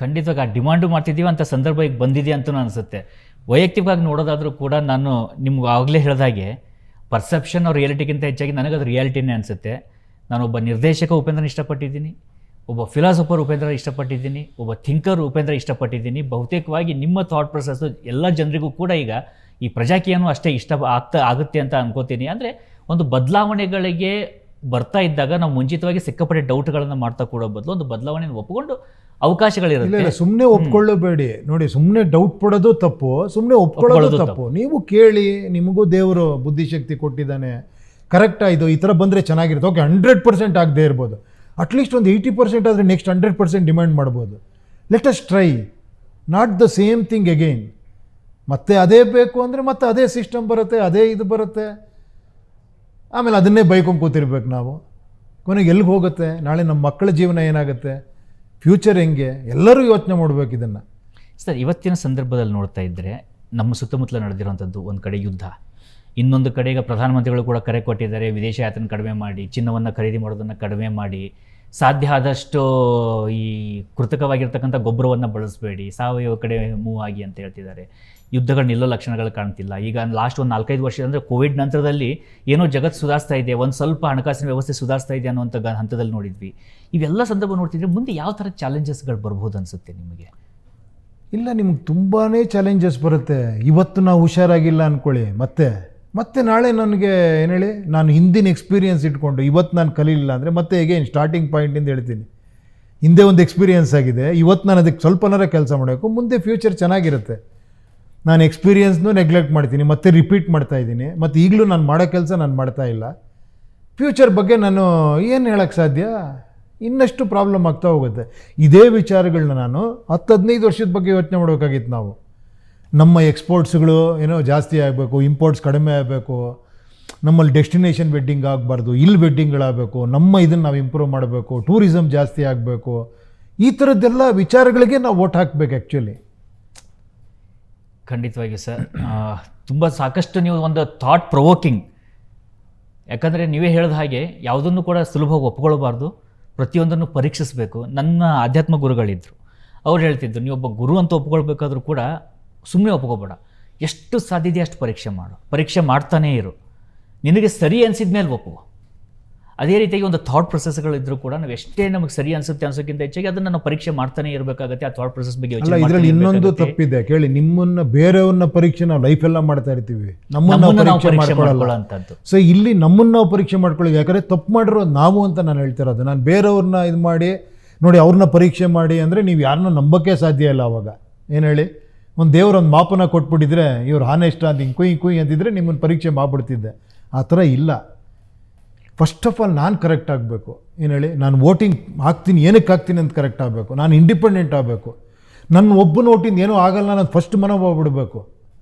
ಖಂಡಿತವಾಗಿ ಆ ಡಿಮಾಂಡು ಮಾಡ್ತಿದ್ದೀವಿ ಅಂತ ಸಂದರ್ಭ ಈಗ ಬಂದಿದೆ ಅಂತಲೂ ಅನಿಸುತ್ತೆ. ವೈಯಕ್ತಿಕವಾಗಿ ನೋಡೋದಾದರೂ ಕೂಡ ನಾನು ನಿಮ್ಗೆ ಆಗಲೇ ಹೇಳಿದಾಗೆ ಪರ್ಸೆಪ್ಷನ್ ಅವ್ರ ರಿಯಾಲಿಟಿಗಿಂತ ಹೆಚ್ಚಾಗಿ ನನಗದು ರಿಯಾಲಿಟಿನೇ ಅನಿಸುತ್ತೆ. ನಾನೊಬ್ಬ ನಿರ್ದೇಶಕ ಉಪೇಂದ್ರನ ಇಷ್ಟಪಟ್ಟಿದ್ದೀನಿ, ಒಬ್ಬ ಫಿಲಾಸಫರ್ ಉಪೇಂದ್ರ ಇಷ್ಟಪಟ್ಟಿದ್ದೀನಿ, ಒಬ್ಬ ಥಿಂಕರ್ ಉಪೇಂದ್ರ ಇಷ್ಟಪಟ್ಟಿದ್ದೀನಿ. ಬಹುತೇಕವಾಗಿ ನಿಮ್ಮ ಥಾಟ್ ಪ್ರೊಸೆಸ್ಸು ಎಲ್ಲ ಜನರಿಗೂ ಕೂಡ ಈಗ ಈ ಪ್ರಜಾಕೀಯನೂ ಅಷ್ಟೇ ಆಗುತ್ತೆ ಅಂತ ಅನ್ಕೋತೀನಿ. ಅಂದರೆ ಒಂದು ಬದಲಾವಣೆಗಳಿಗೆ ಬರ್ತಾ ಇದ್ದಾಗ ನಾವು ಮುಂಚಿತವಾಗಿ ಸಿಕ್ಕಾಪಟ್ಟೆ ಡೌಟ್ಗಳನ್ನು ಮಾಡ್ತಾ ಕೂಡೋ ಬದಲು ಒಂದು ಬದಲಾವಣೆಯನ್ನು ಒಪ್ಪಿಕೊಂಡು ಅವಕಾಶಗಳಿರುತ್ತೆ. ಸುಮ್ಮನೆ ಒಪ್ಕೊಳ್ಳಬೇಡಿ ನೋಡಿ, ಸುಮ್ಮನೆ ಡೌಟ್ ಪಡೋದು ತಪ್ಪು, ಸುಮ್ಮನೆ ಒಪ್ಕೊಳ್ಳೋದು ತಪ್ಪು. ನೀವು ಕೇಳಿ, ನಿಮಗೂ ದೇವರು ಬುದ್ಧಿಶಕ್ತಿ ಕೊಟ್ಟಿದ್ದಾನೆ, ಕರೆಕ್ಟಾ ಇದು ಈ ಥರ ಬಂದರೆ ಚೆನ್ನಾಗಿರುತ್ತೆ. ಓಕೆ 100% ಆಗದೆ ಇರ್ಬೋದು, ಅಟ್ಲೀಸ್ಟ್ ಒಂದು 80% ಆದರೆ ನೆಕ್ಸ್ಟ್ 100% ಡಿಮ್ಯಾಂಡ್ ಮಾಡ್ಬೋದು. Let us try not the same thing again. ಮತ್ತೆ ಅದೇ ಬೇಕು ಅಂದರೆ ಮತ್ತೆ ಅದೇ ಸಿಸ್ಟಮ್ ಬರುತ್ತೆ, ಅದೇ ಇದು ಬರುತ್ತೆ, ಆಮೇಲೆ ಅದನ್ನೇ ಬೈಕೊಂಡು ಕೂತಿರ್ಬೇಕು ನಾವು. ಕೊನೆಗೆ ಎಲ್ಲಿಗೆ ಹೋಗುತ್ತೆ? ನಾಳೆ ನಮ್ಮ ಮಕ್ಕಳ ಜೀವನ ಏನಾಗುತ್ತೆ, ಫ್ಯೂಚರ್ ಹೆಂಗೆ, ಎಲ್ಲರೂ ಯೋಚನೆ ಮಾಡಬೇಕು ಇದನ್ನು. ಸರ್, ಇವತ್ತಿನ ಸಂದರ್ಭದಲ್ಲಿ ನೋಡ್ತಾ ಇದ್ದರೆ ನಮ್ಮ ಸುತ್ತಮುತ್ತಲ ನಡೆದಿರುವಂಥದ್ದು, ಒಂದು ಕಡೆ ಯುದ್ಧ, ಇನ್ನೊಂದು ಕಡೆ ಈಗ ಪ್ರಧಾನಮಂತ್ರಿಗಳು ಕೂಡ ಕರೆ ಕೊಟ್ಟಿದ್ದಾರೆ ವಿದೇಶ ಯಾತ್ರೆ ಕಡಿಮೆ ಮಾಡಿ, ಚಿನ್ನವನ್ನು ಖರೀದಿ ಮಾಡೋದನ್ನು ಕಡಿಮೆ ಮಾಡಿ, ಸಾಧ್ಯ ಆದಷ್ಟು ಈ ಕೃತಕವಾಗಿರ್ತಕ್ಕಂಥ ಗೊಬ್ಬರವನ್ನು ಬಳಸಬೇಡಿ, ಸಾವಯವ ಕಡೆ ಮೂವ್ ಆಗಿ ಅಂತ ಹೇಳ್ತಿದ್ದಾರೆ. ಯುದ್ಧಗಳು ನಿಲ್ಲೋ ಲಕ್ಷಣಗಳು ಕಾಣ್ತಿಲ್ಲ. ಈಗ ಲಾಸ್ಟ್ ಒಂದು 4-5 ವರ್ಷ ಅಂದರೆ ಕೋವಿಡ್ ನಂತರದಲ್ಲಿ ಏನೋ ಜಗತ್ತು ಸುಧಾರಿಸ್ತಾ ಇದೆ, ಒಂದು ಸ್ವಲ್ಪ ಹಣಕಾಸಿನ ವ್ಯವಸ್ಥೆ ಸುಧಾರಿಸ್ತಾ ಇದೆ ಅನ್ನುವಂಥ ಹಂತದಲ್ಲಿ ನೋಡಿದ್ವಿ. ಇವೆಲ್ಲ ಸಂದರ್ಭ ನೋಡ್ತಿದ್ರೆ ಮುಂದೆ ಯಾವ ಥರ ಚಾಲೆಂಜಸ್ಗಳು ಬರ್ಬೋದು ಅನಿಸುತ್ತೆ ನಿಮಗೆ? ಇಲ್ಲ, ನಿಮ್ಗೆ ತುಂಬಾ ಚಾಲೆಂಜಸ್ ಬರುತ್ತೆ. ಇವತ್ತು ನಾವು ಹುಷಾರಾಗಿಲ್ಲ ಅಂದ್ಕೊಳ್ಳಿ, ಮತ್ತೆ ನಾಳೆ ನನಗೆ ಏನು ಹೇಳಿ, ನಾನು ಹಿಂದಿನ ಎಕ್ಸ್ಪೀರಿಯನ್ಸ್ ಇಟ್ಕೊಂಡು ಇವತ್ತು ನಾನು ಕಲೀಲಿಲ್ಲ ಅಂದರೆ ಮತ್ತೆ ಹೇಗೆ ಸ್ಟಾರ್ಟಿಂಗ್ ಪಾಯಿಂಟಿಂದ ಹೇಳ್ತೀನಿ. ಹಿಂದೆ ಒಂದು ಎಕ್ಸ್ಪೀರಿಯನ್ಸ್ ಆಗಿದೆ, ಇವತ್ತು ನಾನು ಅದಕ್ಕೆ ಸ್ವಲ್ಪನಾರ ಕೆಲಸ ಮಾಡಬೇಕು, ಮುಂದೆ ಫ್ಯೂಚರ್ ಚೆನ್ನಾಗಿರುತ್ತೆ. ನಾನು ಎಕ್ಸ್ಪೀರಿಯನ್ಸ್ನೂ ನೆಗ್ಲೆಕ್ಟ್ ಮಾಡ್ತೀನಿ, ಮತ್ತೆ ರಿಪೀಟ್ ಮಾಡ್ತಾಯಿದ್ದೀನಿ, ಮತ್ತು ಈಗಲೂ ನಾನು ಮಾಡೋ ಕೆಲಸ ನಾನು ಮಾಡ್ತಾ ಇಲ್ಲ. ಫ್ಯೂಚರ್ ಬಗ್ಗೆ ನಾನು ಏನು ಹೇಳೋಕ್ಕೆ ಸಾಧ್ಯ? ಇನ್ನಷ್ಟು ಪ್ರಾಬ್ಲಮ್ ಆಗ್ತಾ ಹೋಗುತ್ತೆ. ಇದೇ ವಿಚಾರಗಳನ್ನ ನಾನು 10-15 ವರ್ಷದ ಬಗ್ಗೆ ಯೋಚನೆ ಮಾಡಬೇಕಾಗಿತ್ತು. ನಾವು ನಮ್ಮ ಎಕ್ಸ್ಪೋರ್ಟ್ಸ್ಗಳು ಏನೋ ಜಾಸ್ತಿ ಆಗಬೇಕು, ಇಂಪೋರ್ಟ್ಸ್ ಕಡಿಮೆ ಆಗಬೇಕು, ನಮ್ಮಲ್ಲಿ ಡೆಸ್ಟಿನೇಷನ್ ವೆಡ್ಡಿಂಗ್ ಆಗಬಾರ್ದು, ಇಲ್ಲಿ ವೆಡ್ಡಿಂಗ್ಗಳಾಗಬೇಕು, ನಮ್ಮ ಇದನ್ನು ನಾವು ಇಂಪ್ರೂವ್ ಮಾಡಬೇಕು, ಟೂರಿಸಮ್ ಜಾಸ್ತಿ ಆಗಬೇಕು, ಈ ಥರದ್ದೆಲ್ಲ ವಿಚಾರಗಳಿಗೆ ನಾವು ವೋಟ್ ಹಾಕಬೇಕು ಆ್ಯಕ್ಚುಲಿ. ಖಂಡಿತವಾಗಿ ಸರ್, ತುಂಬ ಸಾಕಷ್ಟು ನೀವು ಒಂದು ಥಾಟ್ ಪ್ರೊವೋಕಿಂಗ್. ಯಾಕಂದರೆ ನೀವೇ ಹೇಳಿದ ಹಾಗೆ ಯಾವುದನ್ನು ಕೂಡ ಸುಲಭವಾಗಿ ಒಪ್ಕೊಳ್ಬಾರ್ದು, ಪ್ರತಿಯೊಂದನ್ನು ಪರೀಕ್ಷಿಸಬೇಕು. ನನ್ನ ಆಧ್ಯಾತ್ಮ ಗುರುಗಳಿದ್ದರು, ಅವ್ರು ಹೇಳ್ತಿದ್ರು, ನೀವೊಬ್ಬ ಗುರು ಅಂತ ಒಪ್ಕೊಳ್ಬೇಕಾದ್ರೂ ಕೂಡ ಸುಮ್ಮನೆ ಒಪ್ಕೋಬೇಡ, ಎಷ್ಟು ಸಾಧ್ಯತೆ ಅಷ್ಟು ಪರೀಕ್ಷೆ ಮಾಡು, ಪರೀಕ್ಷೆ ಮಾಡ್ತಾನೇ ಇರು, ನಿನಗೆ ಸರಿ ಅನಿಸಿದ ಮೇಲೆ ಒಪ್ಪು. ಅದೇ ರೀತಿಯಾಗಿ ಒಂದು ಥಾಟ್ ಪ್ರೊಸೆಸ್ಗಳಿದ್ರೂ ಕೂಡ ನಾವು ಎಷ್ಟೇ ನಮಗೆ ಸರಿ ಅನಿಸುತ್ತೆ ಅನ್ಸೋಕ್ಕಿಂತ ಹೆಚ್ಚಾಗಿ ಅದನ್ನು ನಾವು ಪರೀಕ್ಷೆ ಮಾಡ್ತಾನೆ ಇರಬೇಕಾಗುತ್ತೆ. ಆ ಥಾಟ್ ಪ್ರೊಸೆಸ್ ಬಗ್ಗೆ ಅಲ್ಲ, ಇದರಲ್ಲಿ ಇನ್ನೊಂದು ತಪ್ಪಿದೆ ಕೇಳಿ. ನಿಮ್ಮನ್ನು ಬೇರೆಯವ್ರನ್ನ ಪರೀಕ್ಷೆ ನಾವು ಲೈಫೆಲ್ಲ ಮಾಡ್ತಾ ಇರ್ತೀವಿ, ನಮ್ಮನ್ನು ಪರೀಕ್ಷೆ ಮಾಡ್ಕೊಳ್ಳೋಂಥದ್ದು. ಸೊ ಇಲ್ಲಿ ನಮ್ಮನ್ನು ನಾವು ಪರೀಕ್ಷೆ ಮಾಡ್ಕೊಳ್ಳಿ, ಯಾಕಂದರೆ ತಪ್ಪು ಮಾಡಿರೋದು ನಾವು ಅಂತ ನಾನು ಹೇಳ್ತಿರೋದು. ನಾನು ಬೇರೆಯವ್ರನ್ನ ಇದು ಮಾಡಿ ನೋಡಿ ಅವ್ರನ್ನ ಪರೀಕ್ಷೆ ಮಾಡಿ ಅಂದರೆ ನೀವು ಯಾರನ್ನ ನಂಬೋಕ್ಕೆ ಸಾಧ್ಯ ಇಲ್ಲ. ಅವಾಗ ಏನು ಹೇಳಿ, ಒಂದು ದೇವ್ರೊಂದು ಮಾಪನ ಕೊಟ್ಬಿಟ್ಟಿದ್ರೆ ಇವ್ರು ಹಾನೆಸ್ಟ್ ಅಂತ ಹಿಂಗೆ ಕುಯ್ ಅಂತಿದ್ರೆ ನಿಮ್ಮನ್ನು ಪರೀಕ್ಷೆ ಮಾಡಿಬಿಡ್ತಿದ್ದೆ. ಆ ಥರ ಇಲ್ಲ. ಫಸ್ಟ್ ಆಫ್ ಆಲ್ ನಾನು ಕರೆಕ್ಟ್ ಆಗಬೇಕು. ಏನು ಹೇಳಿ, ನಾನು ವೋಟಿಂಗ್ ಹಾಕ್ತೀನಿ, ಏನಕ್ಕೆ ಹಾಕ್ತೀನಿ ಅಂತ ಕರೆಕ್ಟ್ ಆಗಬೇಕು. ನಾನು ಇಂಡಿಪೆಂಡೆಂಟ್ ಆಗಬೇಕು. ನನ್ನ ಒಬ್ಬನ ವೋಟಿಂದ ಏನೂ ಆಗಲ್ಲ, ನಾನು ಫಸ್ಟ್ ಮನೋಭಾವ ಬಿಡಬೇಕು.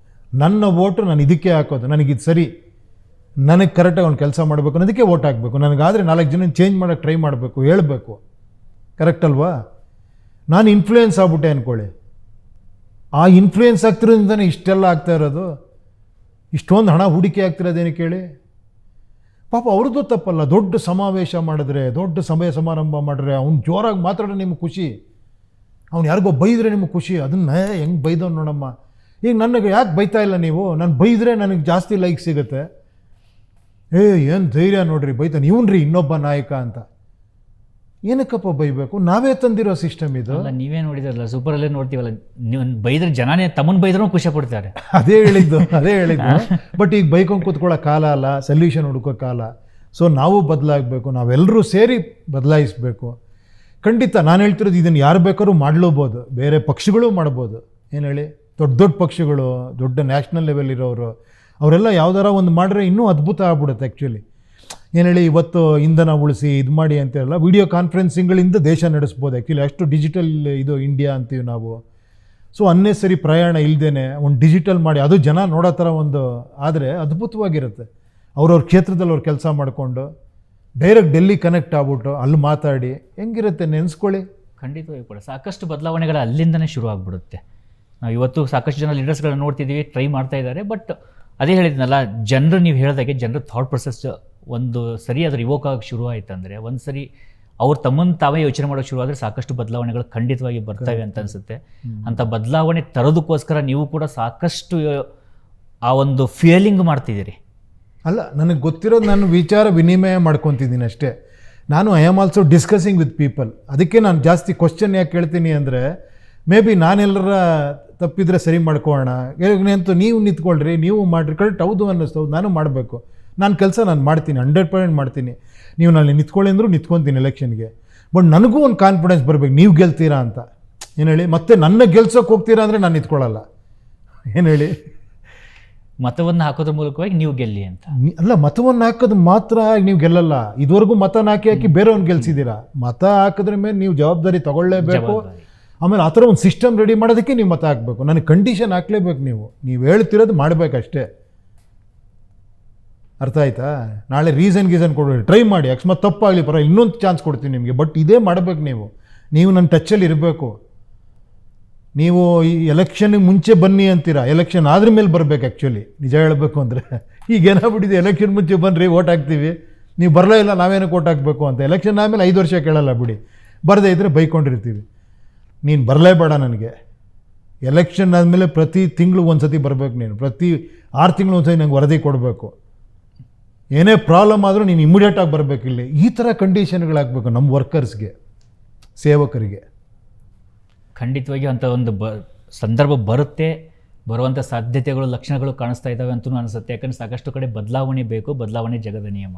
ನನ್ನ ವೋಟು ನಾನು ಇದಕ್ಕೆ ಹಾಕೋದು, ನನಗಿದು ಸರಿ, ನನಗೆ ಕರೆಕ್ಟಾಗಿ ಒಂದು ಕೆಲಸ ಮಾಡಬೇಕು ಅನ್ನೋದಕ್ಕೆ ವೋಟ್ ಹಾಕಬೇಕು. ನನಗಾದರೆ 4 ಜನ ಚೇಂಜ್ ಮಾಡೋಕ್ಕೆ ಟ್ರೈ ಮಾಡಬೇಕು, ಹೇಳಬೇಕು. ಕರೆಕ್ಟ್ ಅಲ್ವಾ? ನಾನು ಇನ್ಫ್ಲೂಯೆನ್ಸ್ ಆಗ್ಬಿಟ್ಟೆ ಅಂದ್ಕೊಳ್ಳಿ, ಆ ಇನ್ಫ್ಲೂಯೆನ್ಸ್ ಆಗ್ತಿರೋದ್ರಿಂದನೇ ಇಷ್ಟೆಲ್ಲ ಆಗ್ತಾ ಇರೋದು. ಇಷ್ಟೊಂದು ಹಣ ಹೂಡಿಕೆ ಆಗ್ತಿರೋದೇನಕ್ಕೆ ಹೇಳಿ? ಪಾಪ ಅವ್ರದ್ದು ತಪ್ಪಲ್ಲ. ದೊಡ್ಡ ಸಮಾವೇಶ ಮಾಡಿದ್ರೆ, ದೊಡ್ಡ ಸಭೆ ಸಮಾರಂಭ ಮಾಡಿದ್ರೆ, ಅವ್ನು ಜೋರಾಗಿ ಮಾತಾಡಿದ್ರೆ ನಿಮ್ಗೆ ಖುಷಿ, ಅವ್ನು ಯಾರಿಗೋ ಬೈದರೆ ನಿಮ್ಗೆ ಖುಷಿ. ಅದನ್ನ ಹೆಂಗೆ ಬೈದವ್ ನೋಡಮ್ಮ. ಈಗ ನನಗೆ ಯಾಕೆ ಬೈತಾ ಇಲ್ಲ ನೀವು? ನಾನು ಬೈದರೆ ನನಗೆ ಜಾಸ್ತಿ ಲೈಕ್ ಸಿಗುತ್ತೆ. ಏನು ಧೈರ್ಯ ನೋಡ್ರಿ ಬೈತಾನೆ, ಇವನ್ರಿ ಇನ್ನೊಬ್ಬ ನಾಯಕ ಅಂತ. ಏನಕ್ಕಪ್ಪ ಬೈಬೇಕು? ನಾವೇ ತಂದಿರೋ ಸಿಸ್ಟಮ್ ಇದು. ನೀವೇ ನೋಡಿದ್ರಲ್ಲ, ಸೂಪರಲ್ಲೇ ನೋಡ್ತೀವಲ್ಲ, ನೀವು ಬೈದ್ರೆ ಜನನೇ ತಮ್ಮನ್ನು ಬೈದ್ರೂ ಖುಷಿ ಪಡ್ತಾರೆ. ಅದೇ ಹೇಳಿದ್ದು. ಬಟ್ ಈಗ ಬೈಕೊಂಡು ಕೂತ್ಕೊಳ್ಳೋ ಕಾಲ ಅಲ್ಲ, ಸೊಲ್ಯೂಷನ್ ಹುಡುಕೋ ಕಾಲ. ಸೊ ನಾವು ಬದಲಾಗಬೇಕು, ನಾವೆಲ್ಲರೂ ಸೇರಿ ಬದಲಾಯಿಸಬೇಕು. ಖಂಡಿತ ನಾನು ಹೇಳ್ತಿರೋದು, ಇದನ್ನು ಯಾರು ಬೇಕಾದ್ರೂ ಮಾಡಲೂಬೋದು, ಬೇರೆ ಪಕ್ಷಗಳು ಮಾಡ್ಬೋದು. ಏನು ಹೇಳಿ, ದೊಡ್ಡ ಪಕ್ಷಗಳು, ದೊಡ್ಡ ನ್ಯಾಷನಲ್ ಲೆವೆಲ್ ಇರೋರು, ಅವರೆಲ್ಲ ಯಾವ್ದಾರ ಒಂದು ಮಾಡಿದ್ರೆ ಇನ್ನೂ ಅದ್ಭುತ ಆಗ್ಬಿಡುತ್ತೆ ಆ್ಯಕ್ಚುಲಿ. ಏನು ಹೇಳಿ, ಇವತ್ತು ಇಂಧನ ಉಳಿಸಿ ಇದು ಮಾಡಿ ಅಂತೆಲ್ಲ ವಿಡಿಯೋ ಕಾನ್ಫರೆನ್ಸಿಂಗ್ಗಳಿಂದ ದೇಶ ನಡೆಸ್ಬೋದು ಆ್ಯಕ್ಚುಲಿ. ಅಷ್ಟು ಡಿಜಿಟಲ್ ಇದು ಇಂಡಿಯಾ ಅಂತೀವಿ ನಾವು. ಸೊ ಅನ್ನೆಸರಿ ಪ್ರಯಾಣ ಇಲ್ಲದೇ ಒಂದು ಡಿಜಿಟಲ್ ಮಾಡಿ, ಅದು ಜನ ನೋಡೋ ಥರ ಒಂದು ಆದರೆ ಅದ್ಭುತವಾಗಿರುತ್ತೆ. ಅವ್ರವ್ರ ಕ್ಷೇತ್ರದಲ್ಲಿ ಅವ್ರು ಕೆಲಸ ಮಾಡಿಕೊಂಡು ಡೈರೆಕ್ಟ್ ಡೆಲ್ಲಿ ಕನೆಕ್ಟ್ ಆಗ್ಬಿಟ್ಟು ಅಲ್ಲಿ ಮಾತಾಡಿ ಹೆಂಗಿರುತ್ತೆ ನೆನೆಸ್ಕೊಳ್ಳಿ. ಖಂಡಿತವಾಗಿ ಕೂಡ ಸಾಕಷ್ಟು ಬದಲಾವಣೆಗಳು ಅಲ್ಲಿಂದನೇ ಶುರು ಆಗಿಬಿಡುತ್ತೆ. ನಾವು ಇವತ್ತು ಸಾಕಷ್ಟು ಜನ ಲೀಡರ್ಸ್ಗಳನ್ನ ನೋಡ್ತಿದ್ದೀವಿ, ಟ್ರೈ ಮಾಡ್ತಾ ಇದ್ದಾರೆ. ಬಟ್ ಅದೇ ಹೇಳಿದ್ನಲ್ಲ, ಜನರು ನೀವು ಹೇಳಿದಾಗೆ ಜನರ ಥಾಟ್ ಪ್ರೊಸೆಸ್ ಒಂದು ಸರಿ ಅದ್ರ ರಿವೋಕ್ ಆಗಿ ಶುರು ಆಯ್ತು ಅಂದರೆ, ಒಂದು ಸರಿ ಅವ್ರು ತಮ್ಮನ್ನು ತಾವೇ ಯೋಚನೆ ಮಾಡೋಕ್ಕೆ ಶುರುವಾದರೆ ಸಾಕಷ್ಟು ಬದಲಾವಣೆಗಳು ಖಂಡಿತವಾಗಿ ಬರ್ತವೆ ಅಂತ ಅನಿಸುತ್ತೆ. ಅಂಥ ಬದಲಾವಣೆ ತರೋದಕ್ಕೋಸ್ಕರ ನೀವು ಕೂಡ ಸಾಕಷ್ಟು ಆ ಒಂದು ಫೀಲಿಂಗ್ ಮಾಡ್ತಿದ್ದೀರಿ. ಅಲ್ಲ, ನನಗೆ ಗೊತ್ತಿರೋದು ನಾನು ವಿಚಾರ ವಿನಿಮಯ ಮಾಡ್ಕೊತಿದ್ದೀನಿ ಅಷ್ಟೇ. ನಾನು I am also discussing with people. ಅದಕ್ಕೆ ನಾನು ಜಾಸ್ತಿ ಕ್ವಶನ್ ಯಾಕೆ ಕೇಳ್ತೀನಿ ಅಂದರೆ, ಮೇ ಬಿ ನಾನೆಲ್ಲರ ತಪ್ಪಿದ್ರೆ ಸರಿ ಮಾಡ್ಕೊಳ್ಳೋಣ, ಅಂತೂ ನೀವು ನಿಂತ್ಕೊಳ್ರಿ, ನೀವು ಮಾಡಿರಿ, ಕರೆಕ್ಟ್ ಹೌದು ಅನ್ನಿಸ್ತು, ನಾನು ಮಾಡಬೇಕು, ನನ್ನ ಕೆಲಸ ನಾನು ಮಾಡ್ತೀನಿ, 100% ಮಾಡ್ತೀನಿ, ನೀವು ನಾನು ನಿಂತ್ಕೊಳ್ಳಿ ಅಂದರೂ ನಿಂತ್ಕೊತೀನಿ ಎಲೆಕ್ಷನ್ಗೆ. ಬಟ್ ನನಗೂ ಒಂದು ಕಾನ್ಫಿಡೆನ್ಸ್ ಬರಬೇಕು, ನೀವು ಗೆಲ್ತೀರಾ ಅಂತ. ಏನು ಹೇಳಿ, ಮತ್ತೆ ನನ್ನ ಗೆಲ್ಸೋಕೆ ಹೋಗ್ತೀರಾ ಅಂದರೆ ನಾನು ನಿಂತ್ಕೊಳ್ಳಲ್ಲ. ಏನು ಹೇಳಿ, ಮತವನ್ನು ಹಾಕೋದ್ರ ಮೂಲಕವಾಗಿ ನೀವು ಗೆಲ್ಲಿ ಅಂತ ಅಲ್ಲ, ಮತವನ್ನು ಹಾಕೋದು ಮಾತ್ರ ನೀವು ಗೆಲ್ಲಲ್ಲ. ಇದುವರೆಗೂ ಮತನ ಹಾಕಿ ಬೇರೆಯವ್ನ ಗೆಲ್ಸಿದ್ದೀರಾ. ಮತ ಹಾಕಿದ್ರ ಮೇಲೆ ನೀವು ಜವಾಬ್ದಾರಿ ತಗೊಳ್ಳೇಬೇಕು. ಆಮೇಲೆ ಆ ಥರ ಒಂದು ಸಿಸ್ಟಮ್ ರೆಡಿ ಮಾಡೋದಕ್ಕೆ ನೀವು ಮತ ಹಾಕಬೇಕು. ನನಗೆ ಕಂಡೀಷನ್ ಹಾಕ್ಲೇಬೇಕು. ನೀವು ಹೇಳ್ತಿರೋದು ಮಾಡಬೇಕಷ್ಟೇ. ಅರ್ಥ ಆಯ್ತಾ? ನಾಳೆ ಗೀಸನ್ ಕೊಡೋರಿ, ಟ್ರೈ ಮಾಡಿ, ಅಕಸ್ಮಾತ್ ತಪ್ಪಾಗಲಿ ಪರ ಇನ್ನೊಂದು ಚಾನ್ಸ್ ಕೊಡ್ತೀನಿ ನಿಮಗೆ, ಬಟ್ ಇದೇ ಮಾಡಬೇಕು. ನೀವು ನನ್ನ ಟಚ್ಚಲ್ಲಿ ಇರಬೇಕು. ನೀವು ಈ ಎಲೆಕ್ಷನ್ಗೆ ಮುಂಚೆ ಬನ್ನಿ ಅಂತೀರಾ, ಎಲೆಕ್ಷನ್ ಆದ್ರ ಮೇಲೆ ಬರಬೇಕು. ಆ್ಯಕ್ಚುಲಿ ನಿಜ ಹೇಳಬೇಕು ಅಂದರೆ ಈಗ ಏನಾಗ್ಬಿಟ್ಟಿದೆ, ಎಲೆಕ್ಷನ್ ಮುಂಚೆ ಬನ್ನಿರಿ ಓಟ್ ಹಾಕ್ತೀವಿ, ನೀವು ಬರಲೇ ಇಲ್ಲ, ನಾವೇನಕ್ಕೆ ಓಟ್ ಹಾಕಬೇಕು ಅಂತ. ಎಲೆಕ್ಷನ್ ಆದಮೇಲೆ 5 ವರ್ಷ ಕೇಳಲ್ಲ ಬಿಡಿ, ಬರದೇ ಇದ್ದರೆ ಬೈಕೊಂಡಿರ್ತೀವಿ. ನೀನು ಬರಲೇಬೇಡ, ನನಗೆ ಎಲೆಕ್ಷನ್ ಆದಮೇಲೆ ಪ್ರತಿ ತಿಂಗಳು ಒಂದು ಸತಿ ಬರಬೇಕು. ನೀನು ಪ್ರತಿ 6 ತಿಂಗಳು ಒಂದು ಸತಿ ನಂಗೆ ವರದಿ ಕೊಡಬೇಕು. ಏನೇ ಪ್ರಾಬ್ಲಮ್ ಆದರೂ ನೀನು ಇಮಿಡಿಯೇಟಾಗಿ ಬರಬೇಕು. ಇಲ್ಲಿ ಈ ಥರ ಕಂಡೀಷನ್ಗಳಾಗಬೇಕು ನಮ್ಮ ವರ್ಕರ್ಸ್ಗೆ, ಸೇವಕರಿಗೆ. ಖಂಡಿತವಾಗಿ ಅಂಥ ಒಂದು ಸಂದರ್ಭ ಬರುವಂಥ ಸಾಧ್ಯತೆಗಳು, ಲಕ್ಷಣಗಳು ಕಾಣಿಸ್ತಾ ಇದ್ದಾವೆ ಅಂತಲೂ ಅನಿಸುತ್ತೆ. ಯಾಕಂದರೆ ಸಾಕಷ್ಟು ಕಡೆ ಬದಲಾವಣೆ ಬೇಕು, ಬದಲಾವಣೆ ಜಗದ ನಿಯಮ.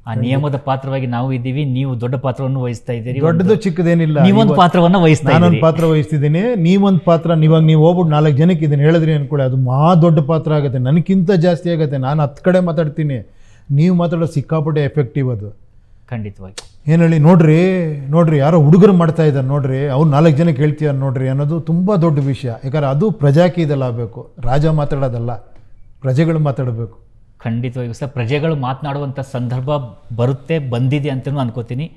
ಆ ನಿಯಮದ ಪಾತ್ರವಾಗಿ ನಾವು ಇದ್ದೀವಿ, ನೀವು ದೊಡ್ಡ ಪಾತ್ರವನ್ನು ವಹಿಸ್ತಾ ಇದ್ದೀರಿ. ದೊಡ್ಡದು ಚಿಕ್ಕದೇನಿಲ್ಲ, ನೀವೊಂದು ಪಾತ್ರವನ್ನು ವಹಿಸ್ತಾ, ನಾನೊಂದು ಪಾತ್ರ ವಹಿಸ್ತಿದ್ದೀನಿ, ನೀವೊಂದು ಪಾತ್ರ. ನೀವು ಹೋಗ್ಬಿಟ್ಟು 4 ಜನಕ್ಕೆ ಇದನ್ನು ಹೇಳಿದ್ರಿ ಅಂದ್ಕೊಳ್ಳಿ, ಅದು ದೊಡ್ಡ ಪಾತ್ರ ಆಗುತ್ತೆ, ನನಗಿಂತ ಜಾಸ್ತಿ ಆಗುತ್ತೆ. ನಾನು 10 ಕಡೆ ಮಾತಾಡ್ತೀನಿ, ನೀವು ಮಾತಾಡೋದು ಸಿಕ್ಕಾಪಟ್ಟೆ ಎಫೆಕ್ಟಿವ್. ಅದು ಖಂಡಿತವಾಗಿ. ಏನು ಹೇಳಿ, ನೋಡ್ರಿ ಯಾರೋ ಹುಡುಗರು ಮಾಡ್ತಾ ಇದ್ದಾರೆ ನೋಡ್ರಿ, ಅವ್ರು 4 ಜನಕ್ಕೆ ಹೇಳ್ತೀಯ ನೋಡ್ರಿ ಅನ್ನೋದು ತುಂಬ ದೊಡ್ಡ ವಿಷಯ. ಯಾಕಂದ್ರೆ ಅದು ಪ್ರಜಾಕಿ ಇದೆಲ್ಲ ಆಗಬೇಕು. ರಾಜ ಮಾತಾಡೋದಲ್ಲ, ಪ್ರಜೆಗಳು ಮಾತಾಡಬೇಕು. ಖಂಡಿತವಾಗಿ ಸರ್, ಪ್ರಜೆಗಳು ಮಾತನಾಡುವಂಥ ಸಂದರ್ಭ ಬಂದಿದೆ ಅಂತಲೂ ಅನ್ಕೋತೀನಿ.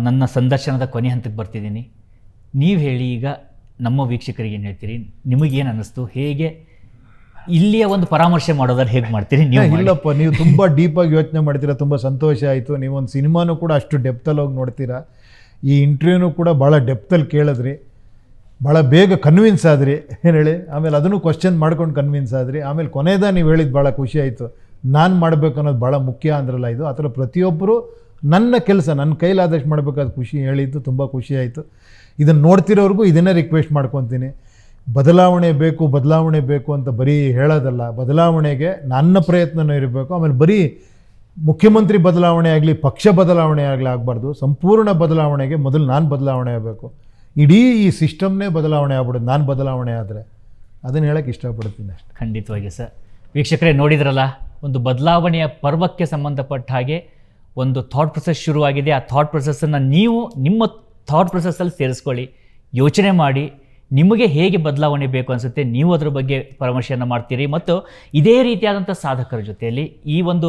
ನನ್ನ ಸಂದರ್ಶನದ ಕೊನೆ ಹಂತಕ್ಕೆ ಬರ್ತಿದ್ದೀನಿ. ನೀವು ಹೇಳಿ, ಈಗ ನಮ್ಮ ವೀಕ್ಷಕರಿಗೆ ಏನು ಹೇಳ್ತೀರಿ? ನಿಮಗೇನು ಅನ್ನಿಸ್ತು? ಹೇಗೆ ಇಲ್ಲಿಯ ಒಂದು ಪರಾಮರ್ಶೆ ಮಾಡೋದಾದ್ರೆ ಹೇಗೆ ಮಾಡ್ತೀರಿ ನೀವು? ಇಲ್ಲಪ್ಪ, ನೀವು ತುಂಬ ಡೀಪಾಗಿ ಯೋಚನೆ ಮಾಡ್ತೀರಾ, ತುಂಬ ಸಂತೋಷ ಆಯಿತು. ನೀವೊಂದು ಸಿನಿಮಾನೂ ಕೂಡ ಅಷ್ಟು ಡೆಪ್ತಲ್ಲಿ ಹೋಗಿ ನೋಡ್ತೀರಾ. ಈ ಇಂಟರ್ವ್ಯೂನೂ ಕೂಡ ಭಾಳ ಡೆಪ್ತಲ್ಲಿ ಕೇಳಿದ್ರಿ, ಭಾಳ ಬೇಗ ಕನ್ವಿನ್ಸ್ ಆದ್ರಿ. ಏನು ಹೇಳಿ, ಆಮೇಲೆ ಅದನ್ನು ಕ್ವಶನ್ ಮಾಡ್ಕೊಂಡು ಕನ್ವಿನ್ಸ್ ಆದ್ರಿ. ಆಮೇಲೆ ಕೊನೆಯದ ನೀವು ಹೇಳಿದ್ದು ಭಾಳ ಖುಷಿ ಆಯಿತು. ನಾನು ಮಾಡಬೇಕು ಅನ್ನೋದು ಭಾಳ ಮುಖ್ಯ ಅಂದ್ರಲ್ಲ, ಇದು ಆ ಥರ ಪ್ರತಿಯೊಬ್ಬರು ನನ್ನ ಕೆಲಸ ನನ್ನ ಕೈಲಾದಷ್ಟು ಮಾಡಬೇಕಾದ ಖುಷಿ ಹೇಳಿದ್ದು ತುಂಬ ಖುಷಿ ಆಯಿತು. ಇದನ್ನು ನೋಡ್ತಿರೋರ್ಗೂ ಇದನ್ನೇ ರಿಕ್ವೆಸ್ಟ್ ಮಾಡ್ಕೊತೀನಿ. ಬದಲಾವಣೆ ಬೇಕು ಅಂತ ಬರೀ ಹೇಳೋದಲ್ಲ, ಬದಲಾವಣೆಗೆ ನನ್ನ ಪ್ರಯತ್ನವೂ ಇರಬೇಕು. ಆಮೇಲೆ ಬರೀ ಮುಖ್ಯಮಂತ್ರಿ ಬದಲಾವಣೆ ಆಗಲಿ, ಪಕ್ಷ ಬದಲಾವಣೆ ಆಗಲಿ ಆಗಬಾರ್ದು. ಸಂಪೂರ್ಣ ಬದಲಾವಣೆಗೆ ಮೊದಲು ನಾನು ಬದಲಾವಣೆ ಆಗಬೇಕು. ಇಡೀ ಈ ಸಿಸ್ಟಮ್ನೇ ಬದಲಾವಣೆ ಆಗ್ಬಿಡೋದು ನಾನು ಬದಲಾವಣೆ ಆದರೆ. ಅದನ್ನು ಹೇಳೋಕ್ಕೆ ಇಷ್ಟಪಡ್ತೀನಿ ಅಷ್ಟೇ. ಖಂಡಿತವಾಗಿ ಸರ್. ವೀಕ್ಷಕರೇ, ನೋಡಿದ್ರಲ್ಲ, ಒಂದು ಬದಲಾವಣೆಯ ಪರ್ವಕ್ಕೆ ಸಂಬಂಧಪಟ್ಟ ಹಾಗೆ ಒಂದು ಥಾಟ್ ಪ್ರೊಸೆಸ್ ಶುರುವಾಗಿದೆ. ಆ ಥಾಟ್ ಪ್ರೊಸೆಸ್ಸನ್ನು ನೀವು ನಿಮ್ಮ ಥಾಟ್ ಪ್ರೊಸೆಸ್ಸಲ್ಲಿ ಸೇರಿಸ್ಕೊಳ್ಳಿ, ಯೋಚನೆ ಮಾಡಿ. ನಿಮಗೆ ಹೇಗೆ ಬದಲಾವಣೆ ಬೇಕು ಅನಿಸುತ್ತೆ, ನೀವು ಅದರ ಬಗ್ಗೆ ಪರಾಮರ್ಶೆಯನ್ನು ಮಾಡ್ತೀರಿ. ಮತ್ತು ಇದೇ ರೀತಿಯಾದಂಥ ಸಾಧಕರ ಜೊತೆಯಲ್ಲಿ ಈ ಒಂದು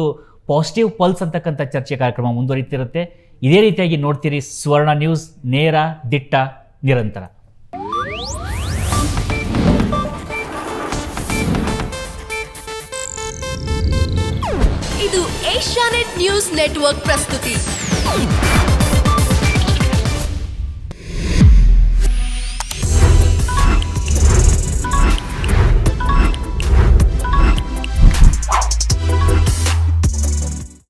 ಪಾಸಿಟಿವ್ ಪಲ್ಸ್ ಅಂತಕ್ಕಂಥ ಚರ್ಚೆ ಕಾರ್ಯಕ್ರಮ ಮುಂದುವರಿತಿರುತ್ತೆ. ಇದೇ ರೀತಿಯಾಗಿ ನೋಡ್ತೀರಿ ಸುವರ್ಣ ನ್ಯೂಸ್, ನೇರ, ದಿಟ್ಟ, ನಿರಂತರ. ಇದು ಏಷ್ಯಾನೆಟ್ ನ್ಯೂಸ್ ನೆಟ್ವರ್ಕ್ ಪ್ರಸ್ತುತಿ.